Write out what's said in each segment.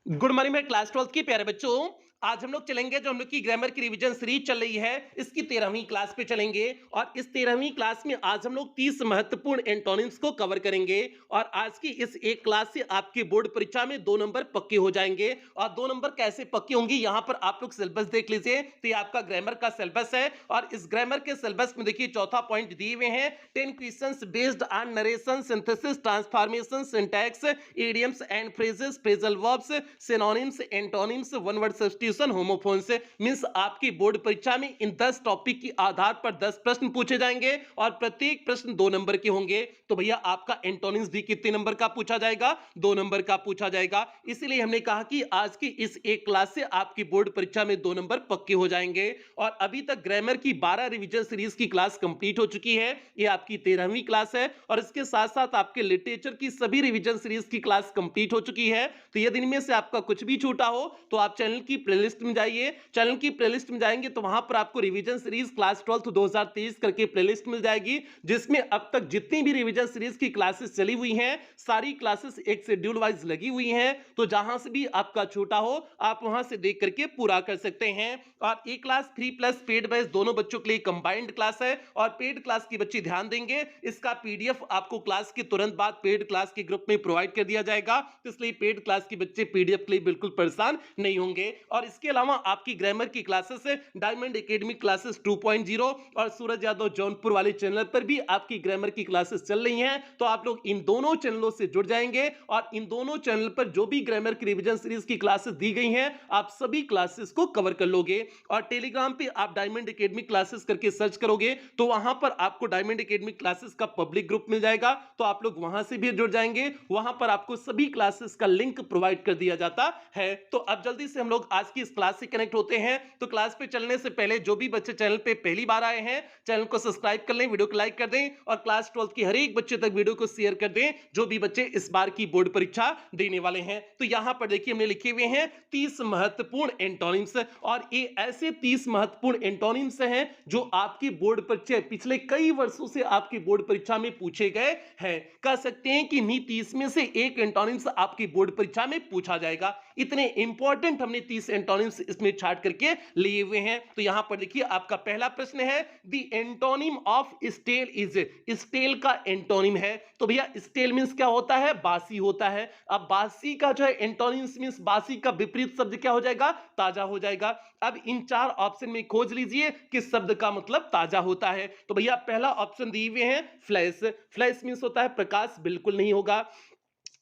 Good morning मेरे class 12th के प्यारे बच्चों। आज हम लोग चलेंगे जो हम लोग की ग्रामर की रिवीजन सीरीज चल रही है इसकी 13वीं क्लास पे चलेंगे। और इस 13वीं क्लास में आज हम लोग 30 महत्वपूर्ण एंटोनिम्स को कवर करेंगे। और आज की इस एक क्लास से आपके बोर्ड परीक्षा में 2 नंबर पक्के हो जाएंगे। और 2 नंबर कैसे पक्के होंगे यहाँ पर आप लोग सिलेबस देख लीजिए। तो ये आपका ग्रामर का सिलेबस है और इस ग्रामर के सिलेबस में देखिए चौथा पॉइंट दिए हुए हैं 10 questions based on narration synthesis transformation syntax idioms and phrases phrasal verbs synonyms antonyms one word substitution homophones. Means आपकी बोर्ड परीक्षा में इन 10 टॉपिक के आधार पर 10 प्रश्न पूछे जाएंगे और प्रत्येक प्रश्न 2 नंबर के होंगे। तो भैया आपका एंटोनिम्स भी कितने नंबर का पूछा जाएगा? 2 नंबर का पूछा जाएगा। इसीलिए हमने कहा कि आज की इस एक क्लास से आपकी बोर्ड परीक्षा में 2 नंबर पक्के हो जाएंगे। और अभी तक ग्रामर की 12 रिवीजन सीरीज की क्लास कंप्लीट हो चुकी है। ये आपकी 13वीं क्लास है और इसके साथ साथ आपके लिटरेचर की सभी रिवीजन सीरीज की क्लास कंप्लीट हो चुकी है। तो यदि इनमें से आपका कुछ भी छूटा हो तो आप चैनल की प्लेलिस्ट में जाइए। चैनल की प्लेलिस्ट में जाएंगे तो वहां पर आपको रिवीजन सीरीज क्लास 12 2023 करके प्लेलिस्ट मिल जाएगी, जिसमें अब तक जितनी भी रिवीजन सीरीज की क्लासेस चली हुई हैं सारी क्लासेस एक शेड्यूल वाइज लगी हुई हैं। तो जहां से भी आपका छूटा हो आप वहां से देख करके पूरा कर सकते हैं। और एक क्लास 3+ पेड बैच दोनों बच्चों के लिए कंबाइंड क्लास है और पेड क्लास की बच्चे ध्यान देंगे इसका पीडीएफ आपको क्लास के तुरंत बाद पेड क्लास के ग्रुप में प्रोवाइड कर दिया जाएगा। तो इसलिए पेड क्लास के बच्चे पीडीएफ के लिए बिल्कुल परेशान नहीं होंगे। और इसके अलावा आपकी ग्रामर की क्लासेस है डायमंड एकेडमिक क्लासेस 2.0 और सूरज यादव जौनपुर वाले चैनल पर भी आपकी ग्रामर की क्लासेस चल रही हैं। तो आप लोग इन दोनों चैनलों से जुड़ जाएंगे और इन दोनों चैनल पर जो भी ग्रामर की रिवीजन सीरीज की क्लासेस दी गई हैं आप सभी क्लासेस को कवर कर लोगे। और टेलीग्राम पे आप डायमंड एकेडमिक क्लासेस करके सर्च करोगे तो वहां पर आपको डायमंड एकेडमिक क्लासेस का पब्लिक ग्रुप मिल जाएगा। तो आप लोग वहां से भी जुड़ जाएंगे, वहां पर आपको सभी क्लासेस का लिंक प्रोवाइड कर दिया जाता है। तो अब जल्दी से हम लोग आज की इस क्लास से कनेक्ट होते हैं। तो क्लास पे चलने से पहले जो भी बच्चे चैनल पे पहली बार आए हैं चैनल को सब्सक्राइब कर लें, वीडियो को लाइक कर दें और क्लास 12 की हर एक बच्चे तक वीडियो को शेयर कर दें जो भी बच्चे इस बार की बोर्ड परीक्षा देने वाले हैं। तो यहां पर देखिए हमने लिखे हुए हैं 30 महत्वपूर्ण एंटोनिम्स और ये ऐसे 30 महत्वपूर्ण एंटोनिम्स हैं जो आपकी बोर्ड परीक्षा पिछले कई वर्षों से आपकी बोर्ड परीक्षा में पूछे गए हैं। कह सकते हैं कि इन्हीं 30 में से एक एंटोनिम्स आपकी बोर्ड परीक्षा में पूछा जाएगा। इतने इंपॉर्टेंट हमने 30 एंटोनिम्स इसमें छाट करके लिए हुए हैं। तो यहां पर देखिए आपका पहला प्रश्न है the antonym of stale is. Stale का एंटोनिम है तो भैया स्टेल मींस क्या होता है? बासी होता है। अब बासी का जो है एंटोनिम्स मींस बासी का विपरीत शब्द क्या हो जाएगा? ताजा हो जाएगा। अब इन 4 ऑप्शन में खोज लीजिए किस शब्द का मतलब ताजा होता है। तो भैया पहला ऑप्शन दिए हुए हैं फ्लैश। फ्लैश मींस होता है प्रकाश, बिल्कुल नहीं होगा।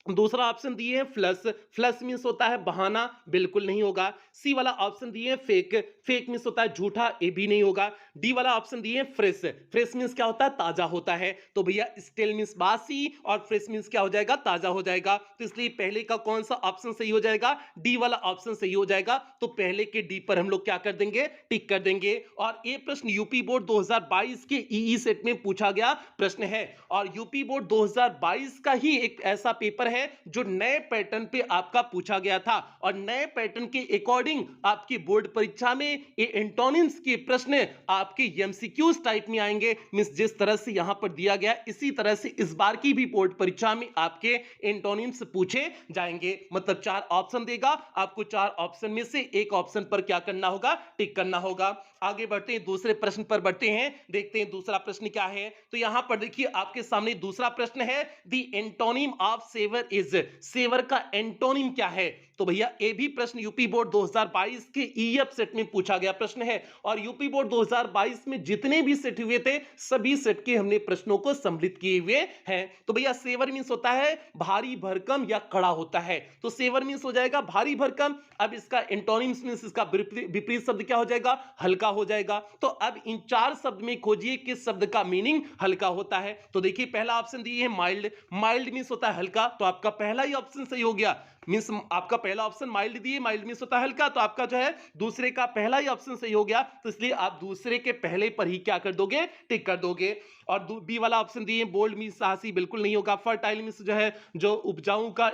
दूसरा ऑप्शन दिए हैं फ्लश। फ्लश मींस होता है बहाना, बिल्कुल नहीं होगा। सी वाला ऑप्शन दिए हैं फेक। फेक मींस होता है झूठा, ये भी नहीं होगा। डी वाला ऑप्शन दिए हैं फ्रेश। फ्रेश मींस क्या होता है? ताजा होता है। तो भैया स्टेल मींस बासी और फ्रेश मींस क्या हो जाएगा? ताजा हो जाएगा। तो इसलिए पहले का कौन सा ऑप्शन सही हो जाएगा? डी वाला ऑप्शन सही हो जाएगा। तो पहले के डी पर हम लोग क्या कर देंगे? टिक कर देंगे। और ये प्रश्न यूपी बोर्ड 2022 के ईई सेट में पूछा गया प्रश्न है और यूपी बोर्ड 2022 का ही एक ऐसा पेपर है जो नए पैटर्न पे आपका पूछा गया था और नए पैटर्न के अकॉर्डिंग आपकी बोर्ड परीक्षा में ये एंटोनिम्स के प्रश्न आपके एमसीक्यूज टाइप में आएंगे। मींस जिस तरह से यहां पर दिया गया इसी तरह से इस बार की भी बोर्ड परीक्षा में आपके एंटोनिम्स पूछे जाएंगे। मतलब 4 ऑप्शन देगा, आपको 4 ऑप्शन में से एक ऑप्शन पर क्या करना होगा? टिक करना होगा। आगे बढ़ते हैं, दूसरे प्रश्न पर बढ़ते हैं, देखते हैं दूसरा प्रश्न क्या है। तो यहां पर देखिए आपके सामने दूसरा प्रश्न है the antonym of sever is. Sever का एंटोनिम क्या है? तो भैया ये भी प्रश्न यूपी बोर्ड 2022 के ईएफ सेट में पूछा गया प्रश्न है और यूपी बोर्ड 2022 में जितने भी सेट हुए थे सभी सेट के हमने प्रश्नों को सम्मिलित किए हुए हैं। तो भैया सेवर मींस होता है भारी भरकम या कड़ा होता है। तो सेवर मींस हो जाएगा भारी भरकम। अब इसका एंटोनिम्स मींस इसका विपरीत शब्द क्या हो जाएगा? हल्का हो जाएगा। तो अब इन 4 शब्द में खोजिए किस शब्द का मीनिंग हल्का होता है। तो देखिए पहला ऑप्शन दिए है माइल्ड। माइल्ड मींस होता है हल्का, तो आपका पहला ही ऑप्शन सही हो गया। मींस आपका पहला ऑप्शन माइल्ड दिए, माइल्ड मींस होता है हल्का, तो आपका जो है दूसरे का पहला ही ऑप्शन सही हो गया। तो इसलिए आप दूसरे के पहले पर ही क्या कर दोगे? टिक कर दोगे। और बी वाला ऑप्शन दिए बोल्ड मींस साहसी, बिल्कुल नहीं होगा। फर्टाइल मींस जो है जो उपजाऊ का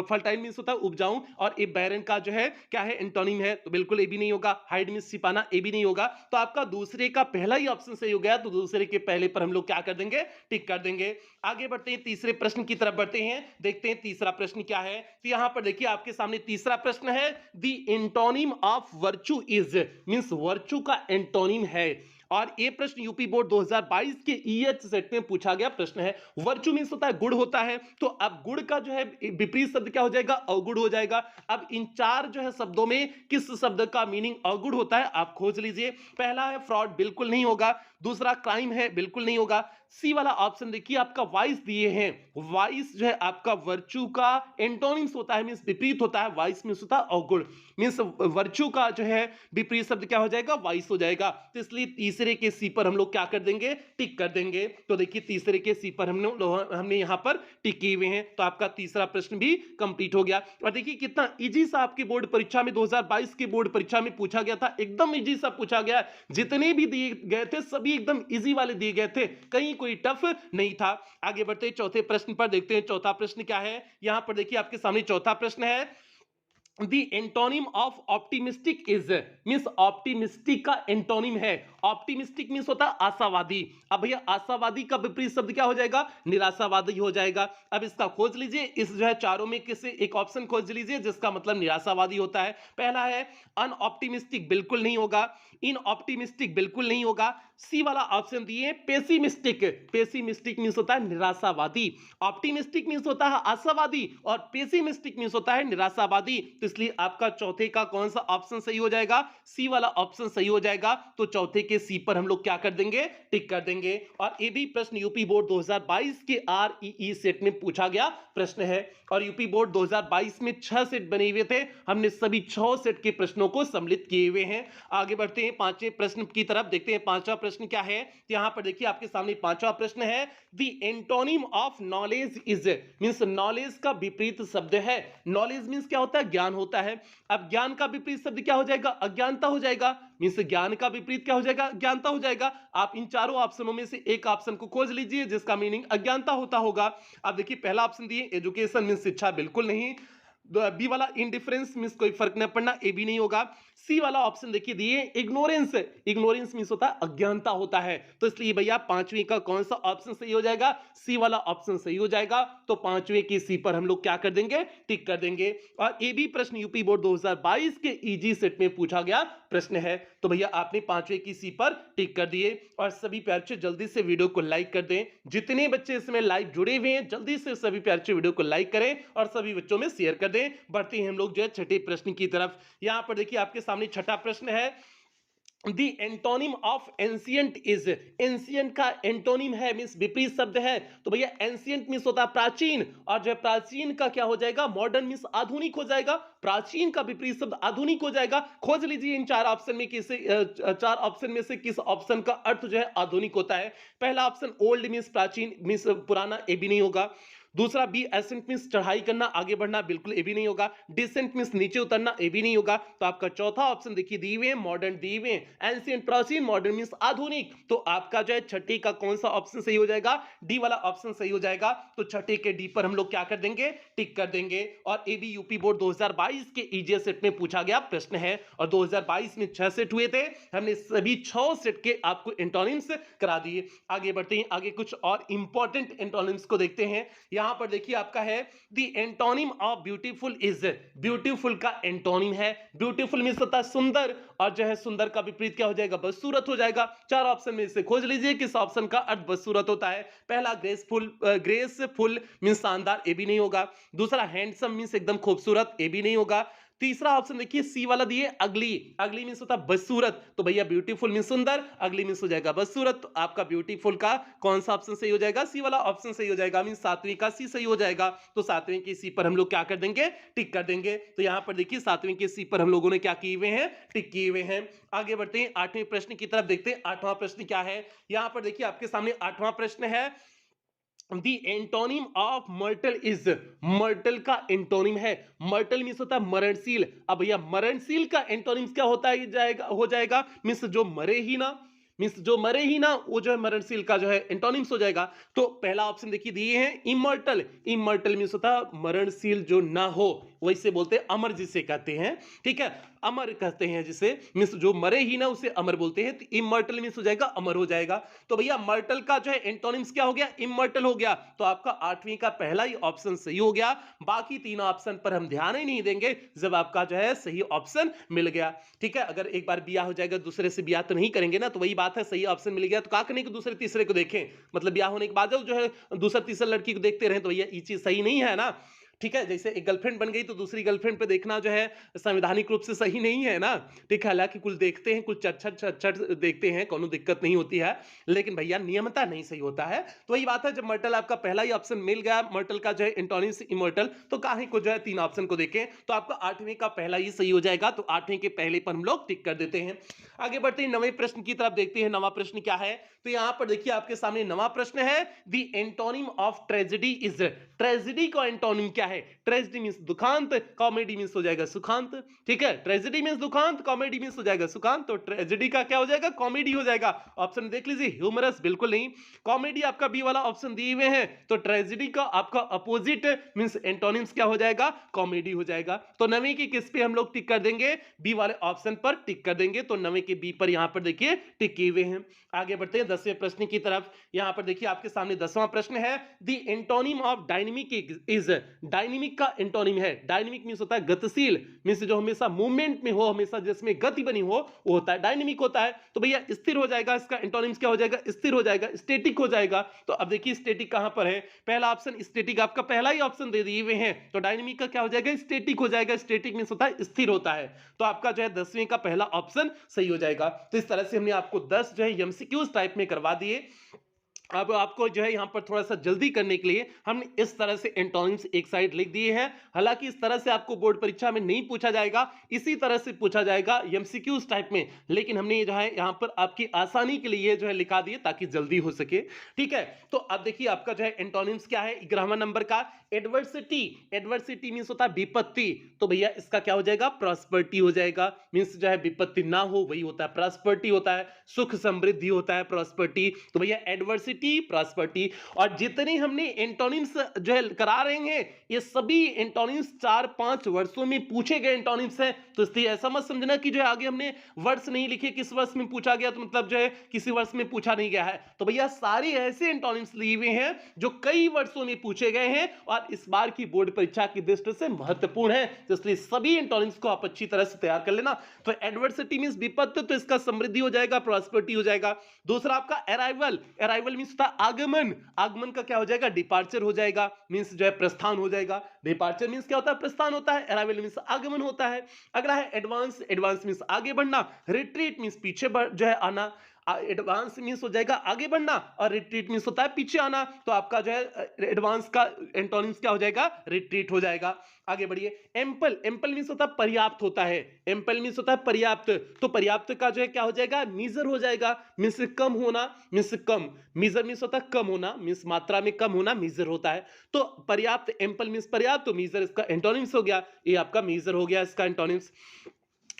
फर्टाइल मींस होता है उपजाऊ और ए बैरन का जो है क्या है? एंटोनिम है, तो बिल्कुल ये भी नहीं होगा। हाइड मींस छिपाना, ये भी नहीं होगा। तो आपका दूसरे का पहला ही ऑप्शन सही हो गया, तो दूसरे के पहले पर हम लोग क्या कर देंगे? टिक कर देंगे। आगे बढ़ते हैं, तीसरे प्रश्न की तरफ बढ़ते हैं, देखते हैं तीसरा प्रश्न क्या है। तो यहां पर देखिए आपके सामने तीसरा प्रश्न है, the antonym of virtue is, means virtue का एंटोनिम है। और ये प्रश्न यूपी बोर्ड 2022 के ईएच सेट में पूछा गया प्रश्न है। वर्च्यू मींस होता है गुण होता है, तो अब गुण का जो है विपरीत शब्द क्या हो जाएगा, अवगुण हो जाएगा। अब इन चार जो है शब्दों में किस शब्द का मीनिंग अवगुण होता है आप खोज लीजिए। पहला है फ्रॉड, बिल्कुल नहीं होगा। दूसरा क्राइम है, बिल्कुल नहीं होगा। सी वाला ऑप्शन देखिए आपका वाइस दिए हैं, वाइस जो है आपका वर्च्यू का एंटोनिम्स होता है, मींस विपरीत होता है। वाइस मींस होता है अवगुण, मींस वर्च्यू का जो है विपरीत शब्द क्या हो जाएगा, वाइस हो जाएगा। तो इसलिए तीसरे के सी पर हम लोग क्या कर देंगे, टिक कर देंगे। तो देखिए तीसरे के सी पर हमने यहां पर टिक किए हुए हैं। तो आपका तीसरा प्रश्न भी कंप्लीट हो गया। और देखिए कितना इजी सा आपकी बोर्ड परीक्षा में 2022 की बोर्ड परीक्षा में पूछा गया था, एकदम इजी सा पूछा गया। जितने भी दिए गए थे सभी एकदम इजी वाले दिए गए थे, कहीं कोई टफ नहीं था। आगे बढ़ते हैं चौथे प्रश्न पर, देखते हैं चौथा प्रश्न क्या है। यहां पर देखिए आपके सामने चौथा प्रश्न है, The antonym of optimistic is, means optimistic का एंटोनिम है, ऑप्टिमिस्टिक मींस होता है आशावादी। अब भैया आशावादी का विपरीत शब्द क्या हो जाएगा, निराशावादी हो जाएगा। अब इसका खोज लीजिए, इस जो है चारों में किसी एक ऑप्शन खोज लीजिए जिसका मतलब निराशावादी होता है। पहला है अनऑप्टिमिस्टिक, बिल्कुल नहीं होगा। इन ऑप्टिमिस्टिक, बिल्कुल नहीं होगा। सी वाला ऑप्शन दिए पेसिमिस्टिक, पेसिमिस्टिक मींस होता है निराशावादी। ऑप्टिमिस्टिक मींस होता है आशावादी और पेसिमिस्टिक मींस होता है निराशावादी। तो इसलिए आपका चौथे का कौन सा ऑप्शन सही हो जाएगा, सी वाला ऑप्शन सही हो जाएगा। तो चौथे के सी पर हम लोग क्या कर देंगे, टिक कर देंगे। और ये भी प्रश्न यूपी बोर्ड 2022 के आरईई सेट में पूछा गया प्रश्न है। और यूपी बोर्ड 2022 में 6 सेट बने हुए थे, हमने सभी 6 सेट के प्रश्नों को सम्मिलित किए हुए हैं। आगे बढ़ते हैं पांचवें प्रश्न की तरफ, देखते हैं पांचवा प्रश्न क्या है। यहां पर देखिए आपके सामने पांचवा प्रश्न है, the antonym of knowledge is, means knowledge का विपरीत शब्द है। नॉलेज मींस क्या होता है, ज्ञान होता है। अब ज्ञान का विपरीत शब्द क्या हो जाएगा, अज्ञानता हो जाएगा। मींस ज्ञान का विपरीत क्या हो जाएगा, अज्ञानता हो जाएगा। आप इन चारों ऑप्शनों में से एक ऑप्शन को खोज लीजिए जिसका मीनिंग अज्ञानता होता होगा। अब देखिए पहला ऑप्शन दिए एजुकेशन मींस शिक्षा, बिल्कुल नहीं। बी वाला इंडिफरेंस मींस कोई फर्क न पड़ना, ए भी नहीं होगा। सी वाला ऑप्शन देखिए दिए इग्नोरेंस, इग्नोरेंस मींस होता है अज्ञानता होता है। तो इसलिए भैया पांचवें का कौन सा ऑप्शन सही हो जाएगा, सी वाला ऑप्शन सही हो जाएगा। तो पांचवें की सी पर हम लोग क्या कर देंगे, टिक कर देंगे। और ये भी प्रश्न यूपी बोर्ड 2022 के ईजी सेट में पूछा गया प्रश्न है। तो भैया आपने पांचवें की सी पर टिक कर दिए। और सभी प्यारे जल्दी से वीडियो को लाइक कर दें, जितने बच्चे इसमें लाइव जुड़े हुए हैं जल्दी से सभी प्यारे वीडियो को लाइक करें और सभी बच्चों में शेयर कर दें। बढ़ते हैं हम लोग जो है छठे प्रश्न की तरफ। यहां पर देखिए आपके सामने छठा प्रश्न है, दी antonym of ancient is, ancient का एंटोनिम है मींस विपरीत शब्द है। तो भैया एंशियंट मींस होता है प्राचीन, और जो है प्राचीन का क्या हो जाएगा, मॉडर्न मींस आधुनिक हो जाएगा। प्राचीन का विपरीत शब्द आधुनिक हो जाएगा। खोज लीजिए इन चार ऑप्शन में किसे, चार ऑप्शन में से किस ऑप्शन का अर्थ जो है आधुनिक होता है। पहला ऑप्शन ओल्ड मींस प्राचीन मींस पुराना, ए भी नहीं होगा। दूसरा बी एसेंट मींस चढ़ाई करना, आगे बढ़ना, बिल्कुल ए भी नहीं होगा। डिसेंट मींस नीचे उतरना, ए भी नहीं होगा। तो आपका चौथा ऑप्शन देखिए दिए हुए मॉडर्न दिए हुए, एंशिएंट प्राचीन, मॉडर्न मींस आधुनिक। तो आपका जो है छठे का कौन सा ऑप्शन सही हो जाएगा, डी वाला ऑप्शन सही हो जाएगा। तो छठे के डी पर हम लोग क्या कर देंगे, टिक कर देंगे। और ए बी यूपी बोर्ड 2022 के ईजीएस सेट में पूछा गया प्रश्न है। और 2022 में 6 सेट हुए थे, हमने सभी 6 सेट के आपको एंटोनिम्स करा दिए। आगे बढ़ते हैं, आगे कुछ और इंपॉर्टेंट एंटोनिम्स को देखते हैं। यहां पर देखिए आपका है the antonym of beautiful is, beautiful का एंटोनिम है, ब्यूटीफुल मींस होता है सुंदर, और जो है सुंदर का विपरीत क्या हो जाएगा, बदसूरत हो जाएगा। चार ऑप्शन में से खोज लीजिए किस ऑप्शन का अर्थ बदसूरत होता है। पहला ग्रेसफुल, ग्रेसफुल मींस शानदार, ए भी नहीं होगा। दूसरा हैंडसम मींस एकदम खूबसूरत, ए भी नहीं होगा। तीसरा ऑप्शन देखिए सी वाला दिए अगली, अगली मींस होता है बदसूरत। तो भैया ब्यूटीफुल मींस सुंदर, अगली मींस हो जाएगा बदसूरत। तो आपका ब्यूटीफुल का कौन सा ऑप्शन सही हो जाएगा, सी वाला ऑप्शन सही हो जाएगा, मींस सातवीं का सी सही हो जाएगा। तो सातवीं की सी पर हम लोग क्या कर देंगे, टिक कर देंगे। तो यहां पर देखिए सातवीं की सी पर हम लोगों ने क्या किए हुए हैं, टिक किए हुए हैं। आगे बढ़ते हैं आठवें प्रश्न की तरफ, देखते हैं आठवां प्रश्न क्या है। यहां पर देखिए आपके सामने आठवां प्रश्न है, दी antonym of myrtle is, myrtle का एंटोनिम है, मर्टल मींस होता है मरणशील। अब भैया मरणशील का एंटोनिम क्या होता है, जाएगा हो जाएगा मींस जो मरे ही ना, मींस जो मरे ही ना, वो जो है मरणशील का जो है एंटोनिम्स हो जाएगा। तो पहला ऑप्शन देखिए दिए हैं इमॉर्टल, इमॉर्टल मींस होता है मरणशील जो ना हो, वैसे बोलते हैं अमर जिसे कहते हैं, ठीक है, अमर कहते हैं जिसे, मींस जो मरे ही ना उसे अमर बोलते हैं। तो इमॉर्टल मींस हो जाएगा अमर हो जाएगा। तो भैया मर्टल का जो है एंटोनिम्स क्या हो गया, इमॉर्टल हो गया। तो आपका आठवीं का पहला ही ऑप्शन सही हो गया। बाकी तीनों ऑप्शन पर हम ध्यान ही नहीं देंगे जब आपका जो है सही ऑप्शन मिल गया, ठीक है। अगर एक बार ब्याह हो जाएगा दूसरे से ब्याह तो नहीं करेंगे ना, तो वही बात है, सही ऑप्शन मिल गया तो क्या करने को दूसरे तीसरे को देखें, मतलब ब्याह होने के बाद जो है दूसरा तीसरा लड़की को देखते रहे, तो भैया ये चीज सही नहीं है ना, ठीक है। जैसे एक गर्लफ्रेंड बन गई तो दूसरी गर्लफ्रेंड पे देखना जो है संवैधानिक रूप से सही नहीं है ना, ठीक है। हालांकि कुछ देखते हैं, कुछ चट देखते हैं, कोनो दिक्कत नहीं होती है, लेकिन भैया नियमता नहीं सही होता है। तो वही बात है, जब मर्टल आपका पहला ही ऑप्शन मिल गया, मर्टल का जो है एंटोनिम्स इमॉर्टल, तो काहे को जो है तीन ऑप्शन को देखें, तो आपका आठवीं का पहला ही सही हो जाएगा। तो आठवीं के पहले पर हम लोग टिक कर देते हैं। आगे बढ़ते हैं नवे प्रश्न की तरफ, देखते हैं नवा प्रश्न क्या है। तो यहां पर देखिए आपके सामने नवा प्रश्न है, the antonym of tragedy is, tragedy का एंटोनिम क्या है, ट्रेजेडी मींस दुखांत, कॉमेडी मींस हो जाएगा सुखांत, ठीक है। ट्रेजेडी मींस दुखांत, कॉमेडी मींस हो जाएगा सुखांत, तो ट्रेजेडी का क्या हो जाएगा, कॉमेडी हो जाएगा। ऑप्शन देख लीजिए, ह्यूमरस बिल्कुल नहीं, कॉमेडी आपका बी वाला ऑप्शन दिए हुए हैं, तो ट्रेजेडी का आपका अपोजिट मींस एंटोनिम्स क्या हो जाएगा, कॉमेडी हो जाएगा। तो नवे की किस पे हम लोग टिक कर देंगे, बी वाले ऑप्शन पर टिक कर देंगे। तो नवे के बी पर यहां पर देखिए टिक किए हुए हैं। आगे बढ़ते हैं 10वें प्रश्न की तरफ। यहां पर देखिए आपके सामने 10वां प्रश्न है, the antonym of dynamic is, dynamic का एंटोनिम है, डायनेमिक मींस होता है गतिशील, मींस जो हमेशा मूवमेंट में हो, हमेशा जिसमें गति बनी हो वो होता है डायनेमिक होता है। तो भैया स्थिर हो जाएगा, इसका एंटोनिम्स क्या हो जाएगा, स्थिर हो जाएगा, स्टैटिक हो जाएगा। तो अब देखिए स्टैटिक कहां पर है, पहला ऑप्शन स्टैटिक, आपका पहला ही ऑप्शन दे दिए हुए हैं, तो डायनेमिक का क्या हो जाएगा, स्टैटिक हो जाएगा। स्टैटिक मींस होता है स्थिर होता है, तो आपका जो है 10वें का पहला ऑप्शन सही हो जाएगा। तो इस तरह से हमने आपको 10 जो है एमसीक्यूज टाइप में करवा दिए। अब आपको जो है यहां पर थोड़ा सा जल्दी करने के लिए हमने इस तरह से एंटोनिम्स एक साइड लिख दिए हैं। हालांकि इस तरह से आपको बोर्ड परीक्षा में नहीं पूछा जाएगा, इसी तरह से पूछा जाएगा एमसीक्यूज टाइप में, लेकिन हमने ये जो है यहां पर आपकी आसानी के लिए जो है लिखा दिए ताकि जल्दी हो सके, ठीक है। तो अब देखिए आपका जो है एंटोनिम्स क्या है 11वां नंबर का, एडवर्सिटी, एडवर्सिटी मींस होता है विपत्ति, तो भैया इसका क्या हो जाएगा, प्रॉस्पर्टी हो जाएगा, मींस जो है विपत्ति ना हो वही होता है प्रॉस्पर्टी होता है, सुख समृद्धि होता है प्रॉस्पर्टी। तो भैया एडवर्सिटी, प्रॉस्पर्टी। और जितने हमने एंटोनिम्स जो है करा रहे हैं ये सभी एंटोनिम्स 4-5 वर्षों में पूछे गए एंटोनिम्स हैं। तो इसलिए ऐसा मत समझना कि जो है आगे हमने वर्ष नहीं लिखे, किस वर्ष में पूछा गया तो मतलब जो है किसी वर्ष में पूछा नहीं गया है। तो भैया सारे ऐसे एंटोनिम्स लिए हुए हैं जो कई वर्षों में पूछे गए हैं और इस बार की बोर्ड परीक्षा की दृष्टि से महत्वपूर्ण है, तो इसलिए सभी एंटोनिम्स को आप अच्छी तरह से तैयार कर लेना। तो एडवर्सिटी मींस विपत्ति, तो इसका समृद्धि हो जाएगा, प्रॉस्पेरिटी हो जाएगा। दूसरा आपका अराइवल, अराइवल मींस आगमन, आगमन का क्या हो जाएगा, डिपार्चर हो जाएगा, मींस जो है प्रस्थान हो जाएगा। डिपार्चर मींस क्या होता है, प्रस्थान होता है, अराइवल मींस आगमन होता है। अगला है एडवांस, एडवांस मींस आगे बढ़ना, रिट्रीट मींस पीछे जो है आना। एडवांस मींस हो जाएगा आगे बढ़ना और रिट्रीट मींस होता है पीछे आना, तो आपका जो है एडवांस का एंटोनिम्स क्या हो जाएगा, रिट्रीट हो जाएगा। आगे बढ़िए, एम्पल, एम्पल मींस होता है पर्याप्त होता है, एम्पल मींस होता है पर्याप्त, तो पर्याप्त का जो है क्या हो जाएगा, मीजर हो जाएगा, मींस कम होना, मींस कम, मीजर मींस होता है कम होना, मींस मात्रा में कम होना मीजर होता है। तो पर्याप्त, एम्पल मींस पर्याप्त, तो मीजर इसका एंटोनिम्स हो गया, ये आपका मीजर हो गया इसका एंटोनिम्स।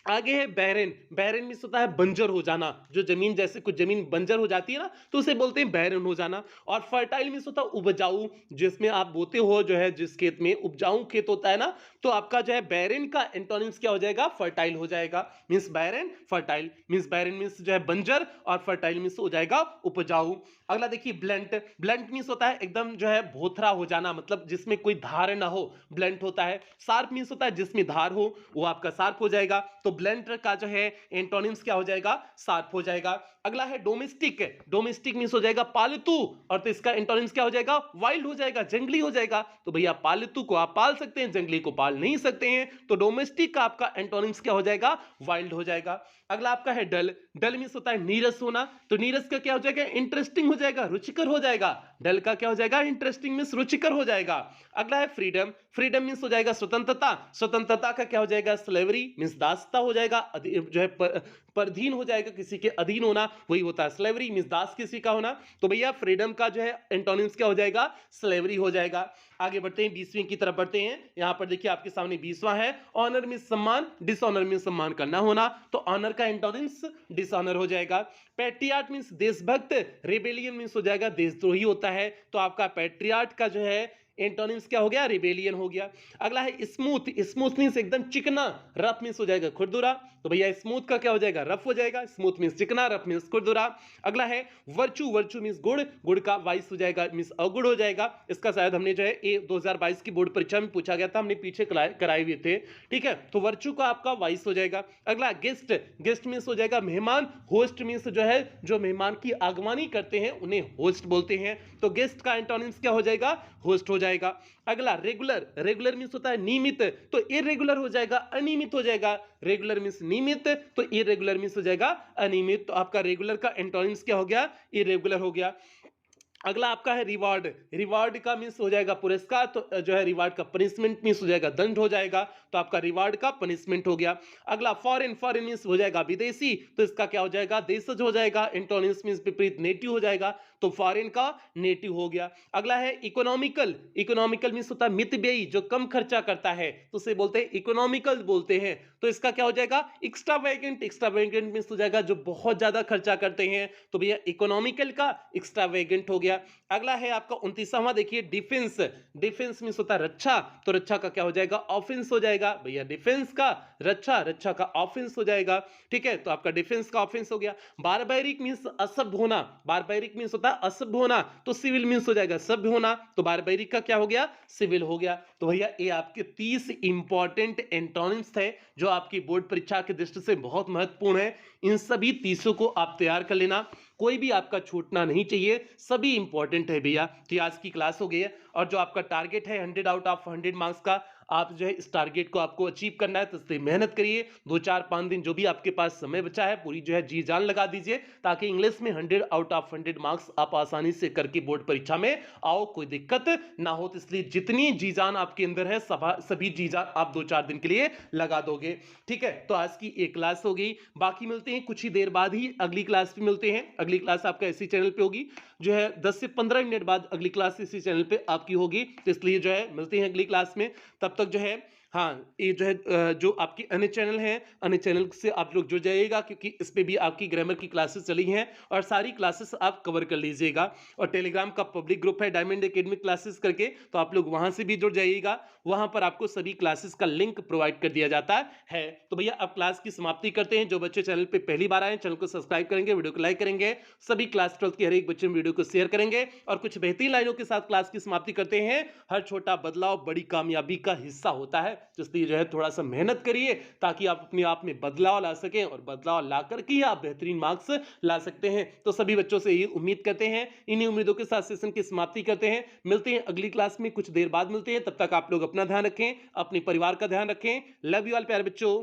आगे है बैरन, बैरन मींस होता है बंजर हो जाना, जो जमीन जैसे कुछ जमीन बंजर हो जाती है ना तो उसे बोलते हैं बैरन हो जाना। और फर्टाइल मींस होता है उपजाऊ, जिसमें आप बोते हो जो है जिस खेत में उपजाऊ खेत होता है ना, तो आपका जो है बैरन का एंटोनिम्स क्या हो जाएगा, फर्टाइल हो जाएगा। मींस बैरन, फर्टाइल, मींस बैरन मींस जो है बंजर और फर्टाइल मींस हो जाएगा उपजाऊ। अगला देखिए ब्लंट, ब्लंट मींस होता है एकदम जो है भोथरा हो जाना, मतलब जिसमें कोई धार ना हो, ब्लंट होता है। शार्प मींस होता है जिसमें धार हो, वो आपका शार्प हो जाएगा। तो ब्लंट का जो है एंटोनिम्स क्या हो जाएगा, शार्प हो जाएगा। अगला है डोमेस्टिक, डोमेस्टिक मींस हो जाएगा पालतू, और तो इसका एंटोनिम्स क्या हो जाएगा, वाइल्ड हो जाएगा, जंगली हो जाएगा। तो भैया पालतू को आप पाल सकते हैं, जंगली को पाल नहीं सकते हैं, तो डोमेस्टिक का आपका एंटोनिम्स क्या हो जाएगा, वाइल्ड हो जाएगा। अगला आपका है डल, डल मींस होता है नीरस होना, तो नीरस का क्या हो जाएगा, इंटरेस्टिंग हो जाएगा, रुचिकर हो जाएगा। डल का क्या हो जाएगा, इंटरेस्टिंग मींस रुचिकर हो जाएगा। अगला है फ्रीडम, फ्रीडम मींस हो जाएगा स्वतंत्रता, स्वतंत्रता का क्या हो जाएगा, स्लेवरी मींस दासता हो जाएगा, जो है परधीन हो जाएगा, किसी के अधीन होना वही होता है स्लेवरी मींस दास किसी का होना। तो भैया फ्रीडम का जो है एंटोनिम्स क्या हो जाएगा, स्लेवरी हो जाएगा। आगे बढ़ते हैं 20वीं की तरफ बढ़ते हैं। यहां पर देखिए आपके सामने 20वां है, ऑनर मींस सम्मान, डिसऑनर मींस सम्मान करना होना, तो ऑनर का एंटोनिम्स डिसऑनर हो जाएगा। पैट्रियाट मींस देशभक्त, रेबेलियन मींस हो जाएगा देशद्रोही होता है, तो आपका पैट्रियाट का जो है एंटोनिम्स क्या हो गया, रिबेलियन हो गया। अगला है स्मूथ, स्मूथ मींस एकदम चिकना, रफ मींस हो जाएगा खुरदुरा। तो भैया स्मूथ का क्या हो जाएगा, रफ हो जाएगा। स्मूथ मींस चिकना, रफ मींस खुरदुरा। अगला है वर्चू, वर्चू मींस गुड़, गुड़ का वाइस हो जाएगा मींस अगुड़ हो जाएगा। इसका शायद हमने जो है 2022 की बोर्ड परीक्षा में पूछा गया था, हमने पीछे कराए हुए थे, ठीक है। तो वर्चू का आपका वाइस हो जाएगा। अगला गेस्ट, गेस्ट मींस हो जाएगा मेहमान, होस्ट मींस जो है जो मेहमान की आगवानी करते हैं उन्हें होस्ट बोलते हैं। तो गेस्ट का एंटोनिम्स क्या हो जाएगा, होस्ट हो जाएगा। अगला रेगुलर, रेगुलर मींस होता है नियमित, तो इरेगुलर हो जाएगा, अनियमित हो जाएगा। रेगुलर मींस नियमित, तो इरेगुलर मींस हो जाएगा अनियमित। तो आपका रेगुलर का एंटोनिम्स क्या हो गया, इरेगुलर हो गया। अगला आपका है रिवार्ड, रिवार्ड का मींस हो जाएगा पुरस्कार, तो जो है रिवार्ड का पनिशमेंट मींस हो जाएगा दंड हो जाएगा। तो आपका रिवार्ड का पनिशमेंट हो गया। अगला फॉरेन, फॉरेन मींस हो जाएगा विदेशी, तो इसका क्या हो जाएगा, देशज हो जाएगा। एंटोनिम्स मींस विपरीत नेटिव हो जाएगा, तो फॉरेन का नेटिव हो गया। अगला है इकोनॉमिकल, इकोनॉमिकल मींस होता है मितव्ययी, जो कम खर्चा करता है तो उसे बोलते हैं इकोनॉमिकल बोलते हैं। तो इसका क्या हो जाएगा, एक्स्ट्रावेगेंट, एक्स्ट्रावेगेंट मींस हो जाएगा जो बहुत ज्यादा खर्चा करते हैं, तो भैया इकोनॉमिकल का एक्स्ट्रावेगेंट हो गया। अगला है आपका 29वां, देखिए डिफेंस, डिफेंस मींस होता है रक्षा, तो रक्षा का क्या हो जाएगा, ऑफेंस हो जाएगा। भैया डिफेंस का रक्षा, रक्षा का ऑफेंस हो जाएगा, ठीक है। तो आपका डिफेंस का ऑफेंस हो गया। बारबैरिक मींस असभ्य होना, बारबैरिक मींस होता है असभ्य होना, तो सिविल मींस हो जाएगा सभ्य होना, तो बारबैरिक का क्या हो गया, सिविल हो गया। तो भैया ये आपके 30 इंपॉर्टेंट एंटोनिम्स थे जो आपकी बोर्ड परीक्षा की दृष्टि से बहुत महत्वपूर्ण है। इन सभी 30 को आप तैयार कर लेना, कोई भी आपका छूटना नहीं चाहिए, सभी इंपॉर्टेंट है भैया। तो आज की क्लास हो गई है, और जो आपका टारगेट है 100 आउट ऑफ 100 मार्क्स का, आप जो है इस टारगेट को आपको अचीव करना है, तो इसलिए मेहनत करिए। 2-4-5 दिन जो भी आपके पास समय बचा है पूरी जो है जी जान लगा दीजिए, ताकि इंग्लिश में 100 आउट ऑफ 100 मार्क्स आप आसानी से करके बोर्ड परीक्षा में आओ, कोई दिक्कत ना हो। तो इसलिए जितनी जी जान आपके अंदर है सभी जी जान आप 2-4 दिन के लिए लगा दोगे, ठीक है। तो आज की एक क्लास हो गई, बाकी मिलते हैं कुछ ही देर बाद ही अगली क्लास पे मिलते हैं। अगली क्लास आपका इसी चैनल पे होगी, जो है 10 से 15 मिनट बाद अगली क्लास इसी चैनल पे आपकी होगी। तो इसलिए जो है मिलते हैं अगली क्लास में, तब तक जो है हाँ, ये जो है जो आपकी अन्य चैनल है, अन्य चैनल से आप लोग जुड़ जाइएगा, क्योंकि इस पे भी आपकी ग्रामर की क्लासेस चली हैं और सारी क्लासेस आप कवर कर लीजिएगा। और टेलीग्राम का पब्लिक ग्रुप है डायमंड एकेडमिक क्लासेस करके, तो आप लोग वहां से भी जुड़ जाइएगा, वहां पर आपको सभी क्लासेस का लिंक प्रोवाइड कर दिया जाता है। तो भैया अब क्लास की समाप्ति करते हैं। जो बच्चे चैनल पे पहली बार आए, चैनल को सब्सक्राइब करेंगे, वीडियो को लाइक करेंगे, सभी क्लास 12 के हर एक बच्चे में वीडियो को शेयर करेंगे, और कुछ बेहतरीन लाइनों के साथ क्लास की समाप्ति करते हैं। हर छोटा बदलाव बड़ी कामयाबी का हिस्सा होता है, इसलिए जो है थोड़ा सा मेहनत करिए, ताकि आप अपने आप में बदलाव ला सकें, और बदलाव ला करके आप बेहतरीन मार्क्स ला सकते हैं। तो सभी बच्चों से ये उम्मीद करते हैं, इन्हीं उम्मीदों के साथ सेशन की समाप्ति करते हैं। मिलते हैं अगली क्लास में, कुछ देर बाद मिलते हैं। तब तक आप लोग अपना ध्यान रखें, अपने परिवार का ध्यान रखें। लव यू ऑल प्यारे बच्चों।